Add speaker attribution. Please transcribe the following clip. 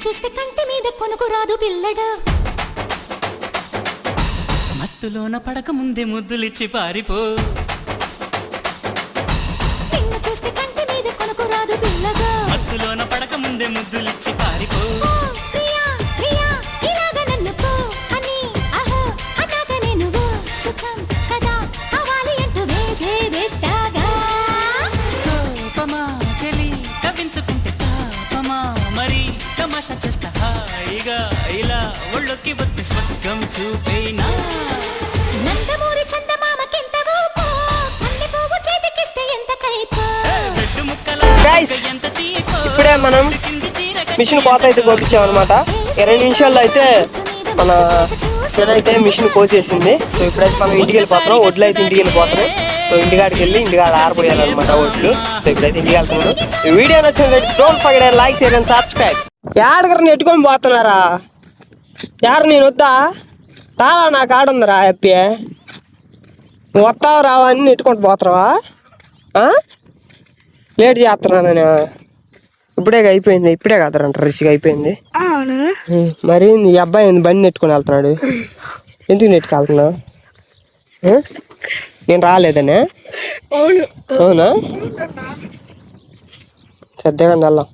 Speaker 1: చూస్తే కంటి మీద కొనుకు రాదు పిల్లడు మత్తులోన పడక ముందే ముద్దులిచ్చి పారిపో నిన్ను చూస్తే కంటి మీద కొనుకు రాదు పిల్లగా మత్తులోన పడక ముందే ముద్దులిచ్చి పారిపో ప్రియా ప్రియా ఇలాగ నన్ను పో అని అహో అనాగనే నువ్వు సుఖం సదా కావాలి అంటూ వేజేదెట్టాగా కోపమా చెలి కవించుకుంటే తాపమా మరి తమాషా చేస్తా హాయిగా ఇలా ఒళ్ళొక్కి వస్తే స్వర్గం చూపేనా నందమూరి చందమామకెంత ఊపో కన్ని పువ్వు చేతికిస్తే ఎంత కైపో రెడ్డు ముక్కల ఎంత తీపో
Speaker 2: ఇప్పుడే మనం మిషన్ కోత అయితే కోపించామన్నమాట 20 నిమిషాల్లో అయితే మన అయితే మిషన్ కోసేసింది. సో ఇప్పుడైతే మనం ఇంటికి వెళ్ళిపోతున్నాం. ఒడ్లు అయితే ఇంటికి వెళ్ళిపోతున్నాయి. సో ఇంటికాడికి వెళ్ళి ఇంటికాడ ఆరిపోయాలన్నమాట ఒడ్లు. సో ఇప్పుడైతే ఇంటికి వెళ్తున్నాను. ఈ వీడియో నచ్చింది don't forget like share and subscribe. యాడగర నెట్టుకొని పోతున్నారా? యారు నేను వద్దా తాళా నాకు ఆడుందిరా హ్యాపీ నువ్వు వస్తావు రావా అని నెట్టుకుంటూ పోతున్నావా? లేట్ చేస్తున్నా నేను ఇప్పుడే అయిపోయింది. ఇప్పుడే కదరంట రిచిగా అయిపోయింది. మరి నీ అబ్బాయి బండి నెట్టుకొని వెళ్తున్నాడు. ఎందుకు నెట్టుకెళ్తున్నావు? నేను రాలేదనే? అవునా సర్దేగా వెళ్దాం.